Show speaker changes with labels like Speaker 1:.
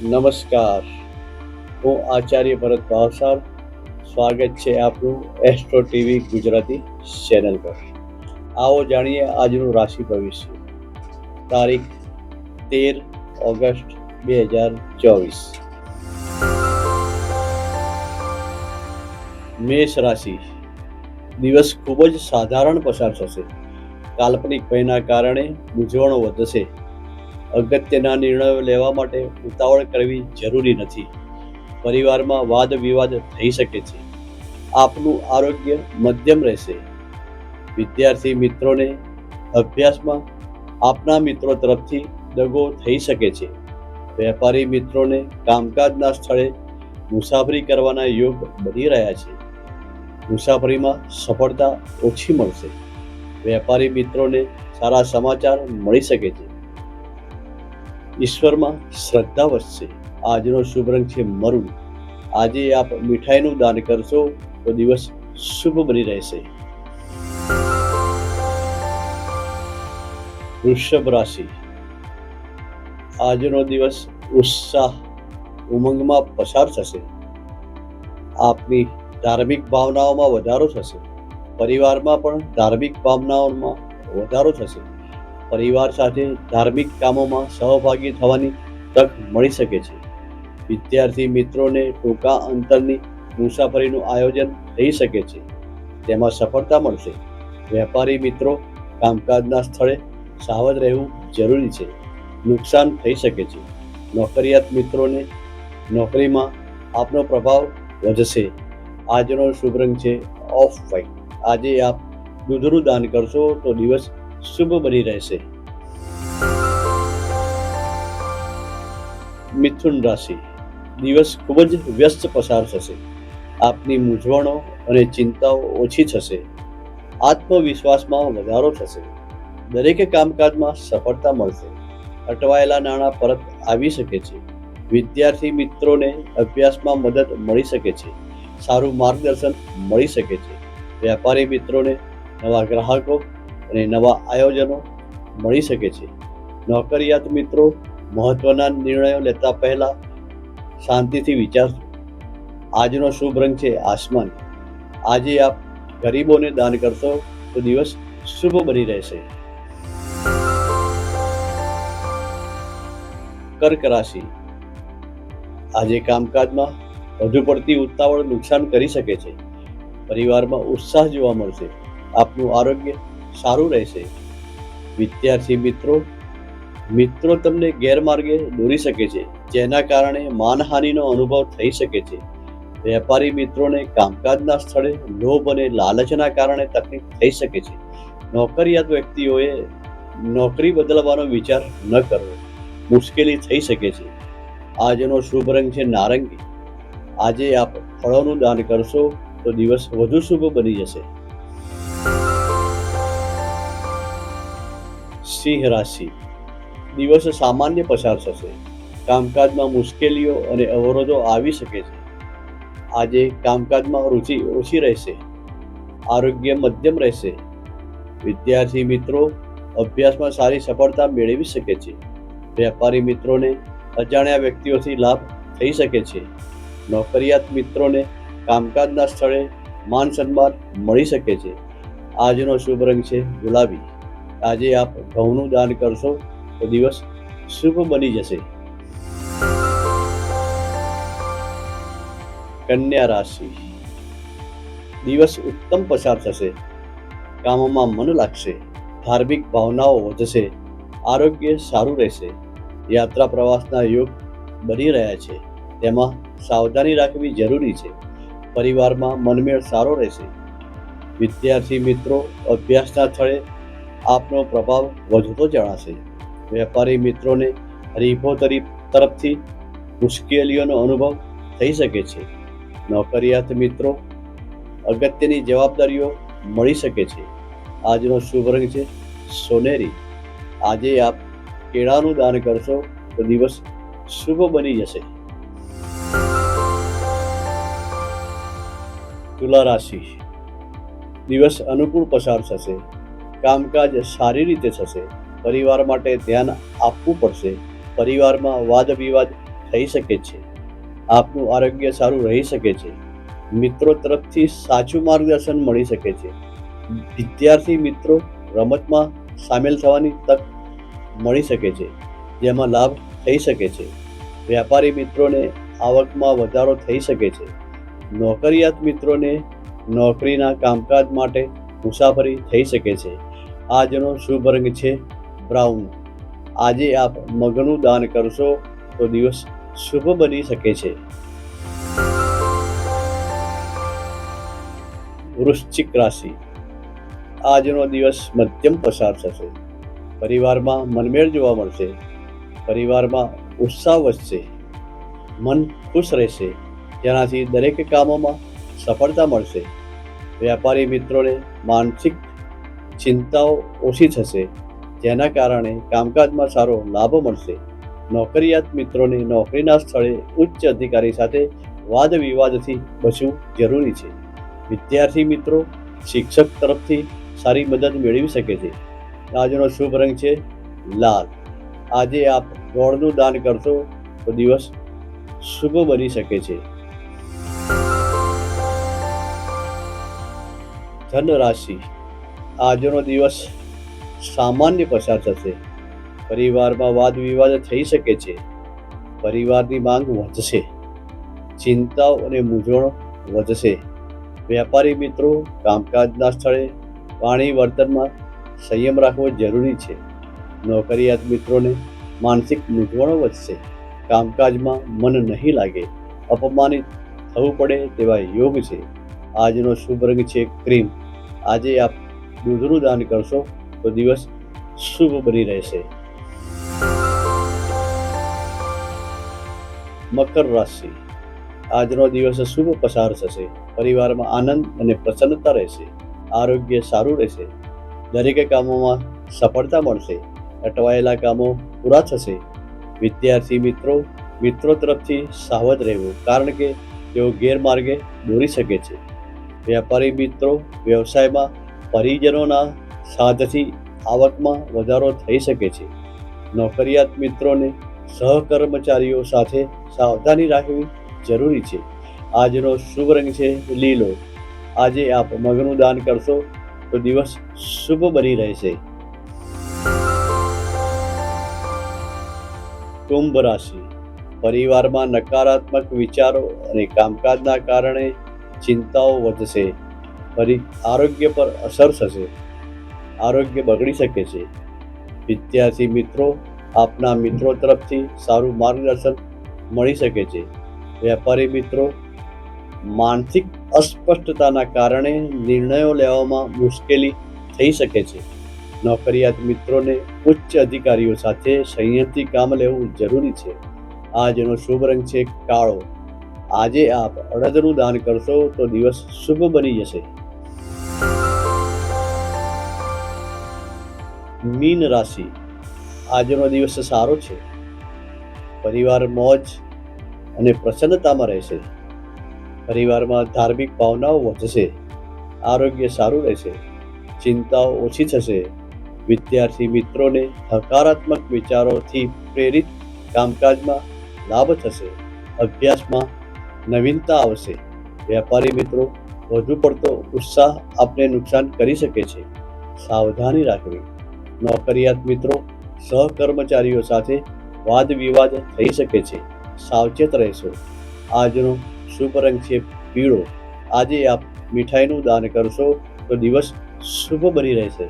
Speaker 1: નમસ્કાર, હું આચાર્ય ભરત ભાવસાર. સ્વાગત છે આપનું એસ્ટ્રો ટીવી ગુજરાતી ચેનલ પર. આવો જાણીએ આજનું રાશિ ભવિષ્ય. તારીખ 13 ઓગસ્ટ 2024. મેષ રાશિ. દિવસ ખૂબ જ સાધારણ પસાર થશે. કાલ્પનિક ભયના કારણે મૂંઝવણો વધશે. અગત્યના નિર્ણયો લેવા માટે ઉતાવળ કરવી જરૂરી નથી. પરિવારમાં વાદ વિવાદ થઈ શકે છે. આપનું આરોગ્ય મધ્યમ રહેશે. વિદ્યાર્થી મિત્રોને અભ્યાસમાં આપના મિત્રો તરફથી દગો થઈ શકે છે. વેપારી મિત્રોને કામકાજના સ્થળે મુસાફરી કરવાના યોગ બની રહ્યા છે. મુસાફરીમાં સફળતા ઓછી મળશે. વેપારી મિત્રોને સારા સમાચાર મળી શકે છે. ઈશ્વરમાં શ્રદ્ધા વધશે. આજનો શુભ રંગ છે મરૂન. આજે આપ મીઠાઈનું દાન કરશો તો દિવસ શુભ બની રહેશે. વૃષભ રાશિ. આજનો દિવસ ઉત્સાહ ઉમંગમાં પસાર થશે. આપની ધાર્મિક ભાવનાઓમાં વધારો થશે. પરિવારમાં પણ ધાર્મિક ભાવનાઓમાં વધારો થશે. પરિવાર સાથે ધાર્મિક કામોમાં સહભાગી થવાની તક મળી શકે છે. વિદ્યાર્થી મિત્રોને ટૂંકા અંતરની મુસાફરીનું આયોજન થઈ શકે છે. તેમાં સફળતા મળશે. વેપારી મિત્રો કામકાજના સ્થળે સાવધ રહેવું જરૂરી છે. નુકસાન થઈ શકે છે. નોકરિયાત મિત્રોને નોકરીમાં આપનો પ્રભાવ વધશે. આજનો શુભ રંગ છે ઓફ વ્હાઇટ. આજે આપ દૂધનું દાન કરશો તો દિવસ શુભ બની રહેશે. મિથુન રાશિ. દિવસ ખૂબ જ વ્યસ્ત પસાર થશે. આપની મૂંઝવણો અને ચિંતાઓ ઓછી થશે. આત્મવિશ્વાસમાં વધારો થશે. દરેક કામકાજમાં સફળતા મળશે. અટવાયેલા નાણાં પરત આવી શકે છે. વિદ્યાર્થી મિત્રોને અભ્યાસમાં મદદ મળી શકે છે. સારું માર્ગદર્શન મળી શકે છે. વેપારી મિત્રોને નવા ગ્રાહકો અને નવા આયોજનો મળી શકે છે. નોકરિયાત મિત્રો મહત્વના નિર્ણયો લેતા પહેલા શાંતિથી વિચારજો. આજનો શુભ રંગ છે આસમાની. આજે આપ ગરીબોને દાન કરશો તો દિવસ શુભ બની રહેશે. કર્ક રાશિ. આજે કામકાજમાં વધુ પડતી ઉતાવળ નુકસાન કરી શકે છે. પરિવારમાં ઉત્સાહ જોવા મળશે. આપનું આરોગ્ય સારું રહેશે. વિદ્યાર્થી મિત્રો તમને ગેરમાર્ગે દોરી શકે છે, જેના કારણે માનહાનિનો અનુભવ થઈ શકે છે. વેપારી મિત્રોને કામકાજના સ્થળે લોભ અને લાલચના કારણે તકલીફ થઈ શકે છે. નોકરિયાત વ્યક્તિઓએ નોકરી બદલવાનો વિચાર ન કરવો. મુશ્કેલી થઈ શકે છે. આજનો શુભ રંગ છે નારંગી. આજે આપ ફળોનું દાન કરશો તો દિવસ વધુ શુભ બની જશે. સિંહ રાશિ. દિવસ સામાન્ય પસાર થશે. કામકાજમાં મુશ્કેલીઓ અને અવરોધો આવી શકે છે. આજે કામકાજમાં રુચિ ઓછી રહેશે. આરોગ્ય મધ્યમ રહેશે. વિદ્યાર્થી મિત્રો અભ્યાસમાં સારી સફળતા મેળવી શકે છે. વેપારી મિત્રોને અજાણ્યા વ્યક્તિઓથી લાભ થઈ શકે છે. નોકરિયાત મિત્રોને કામકાજના સ્થળે માન સન્માન મળી શકે છે. આજનો શુભ રંગ છે ગુલાબી. આજે આપ ઘઉંનું દાન કરશો તો દિવસ શુભ બની જશે. કન્યા રાશિ. દિવસ ઉત્તમ પસાર થશે. કામમાં મન લાગશે. ધાર્મિક ભાવનાઓ વધશે. આરોગ્ય સારું રહેશે. યાત્રા પ્રવાસના યોગ બની રહ્યા છે. તેમાં સાવધાની રાખવી જરૂરી છે. પરિવારમાં મનમેળ સારો રહેશે. વિદ્યાર્થી મિત્રો અભ્યાસના સ્થળે આપનો પ્રભાવ વધતો જણાશે. વેપારી મિત્રોને હરીફો તરફથી મુશ્કેલીઓનો અનુભવ થઈ શકે છે. નોકરિયાત મિત્રો અગત્યની જવાબદારીઓ મળી શકે છે. આજનો શુભ રંગ છે સોનેરી. આજે આપ કેળાનું દાન કરશો તો દિવસ શુભ બની જશે. તુલા રાશિ. દિવસ અનુકૂળ પસાર થશે. કામકાજ સારી રીતે થશે. પરિવાર માટે ધ્યાન આપવું પડશે. પરિવારમાં વાદ વિવાદ થઈ શકે છે. આપનું આરોગ્ય સારું રહી શકે છે. મિત્રો તરફથી સાચું માર્ગદર્શન મળી શકે છે. વિદ્યાર્થી મિત્રો રમતમાં સામેલ થવાની તક મળી શકે છે, જેમાં લાભ થઈ શકે છે. વ્યાપારી મિત્રોને આવકમાં વધારો થઈ શકે છે. નોકરિયાત મિત્રોને નોકરીના કામકાજ માટે મુસાફરી થઈ શકે છે. આજનો શુભ રંગ છે બ્રાઉન. આજે આપ મગનું દાન કરશો તો દિવસ શુભ બની શકે છે. વૃશ્ચિક રાશિ. આજનો દિવસ મધ્યમ પસાર થશે. પરિવારમાં મનમેળ જોવા મળશે. પરિવારમાં ઉત્સાહ વધશે. મન ખુશ રહેશે, જેનાથી દરેક કામોમાં સફળતા મળશે. વ્યાપારી મિત્રોને માનસિક ચિંતાઓ ઓછી થશે, જેના કારણે કામકાજમાં સારો લાભ મળશે. નોકરિયાત મિત્રોને નોકરીના સ્થળે ઉચ્ચ અધિકારી સાથે વાદ વિવાદથી બચવું જરૂરી છે. વિદ્યાર્થી મિત્રો શિક્ષક તરફથી સારી મદદ મેળવી શકે છે. આજનો શુભ રંગ છે લાલ. આજે આપ ગોળનું દાન કરશો તો દિવસ શુભ બની શકે છે. ધન રાશિ. આજનો દિવસ સામાન્ય પસાર થશે. પરિવારમાં વાદ વિવાદ થઈ શકે છે. પરિવારની માંગ વધશે. ચિંતાઓ અને મૂંઝવણો વધશે. વ્યાપારી મિત્રો કામકાજના સ્થળે વાણી વર્તનમાં સંયમ રાખવો જરૂરી છે. નોકરિયાત મિત્રોને માનસિક મૂંઝવણો વધશે. કામકાજમાં મન નહીં લાગે. અપમાનિત થવું પડે તેવા યોગ છે. આજનો શુભ રંગ છે ક્રીમ. આજે આપ દૂધનું દાન કરશો તો દિવસ શુભ બની રહેશે. મકર રાશિ. આજનો દિવસ શુભ પસાર થશે. પરિવારમાં આનંદ અને પ્રસન્નતા રહેશે. આરોગ્ય સારું રહેશે. દરેક કામોમાં સફળતા મળશે. અટવાયેલા કામો પૂરા થશે. વિદ્યાર્થી મિત્રો તરફથી સાવધ રહેવું, કારણ કે તેઓ ગેરમાર્ગે દોરી શકે છે. વ્યાપારી મિત્રો વ્યવસાયમાં પરિજનોના સાથથી આવકમાં વધારો થઈ શકે છે. નોકરિયાત મિત્રોને સહકર્મચારીઓ સાથે સાવધાની રાખવી જરૂરી છે. આજનો શુભ રંગ છે લીલો. આજે આપ મગનું દાન કરશો તો દિવસ શુભ બની રહેશે. કુંભ રાશિ. પરિવારમાં નકારાત્મક વિચારો અને કામકાજના કારણે ચિંતાઓ વધશે. આરોગ્ય પર અસર થશે. આરોગ્ય બગડી શકે છે. વિદ્યાર્થી મિત્રો આપના મિત્રો તરફથી સારું માર્ગદર્શન મળી શકે છે. વેપારી મિત્રો માનસિક અસ્પષ્ટતાના કારણે નિર્ણયો લેવામાં મુશ્કેલી થઈ શકે છે. નોકરિયાત મિત્રોને ઉચ્ચ અધિકારીઓ સાથે સંયમથી કામ લેવું જરૂરી છે. આજનો શુભ રંગ છે કાળો. આજે આપ અડદનું દાન કરશો તો દિવસ શુભ બની જશે. મીન રાશિ. આજનો દિવસ સારો છે. પરિવાર મોજ અને પ્રસન્નતામાં રહેશે. પરિવારમાં ધાર્મિક ભાવનાઓ વધશે. આરોગ્ય સારું રહેશે. ચિંતાઓ ઓછી થશે. વિદ્યાર્થી મિત્રોને હકારાત્મક વિચારોથી પ્રેરિત કામકાજમાં લાભ થશે. અભ્યાસમાં નવીનતા આવશે. વેપારી મિત્રો વધુ પડતો ઉત્સાહ આપને નુકસાન કરી શકે છે. સાવધાની રાખવી. નોકરિયાત મિત્રો સહકર્મચારીઓ સાથે વાદ વિવાદ થઈ શકે છે. સાવચેત રહેશો. આજનો શુભ રંગ છે પીળો. આજે આપ મીઠાઈનું દાન કરશો તો દિવસ શુભ બની રહેશે.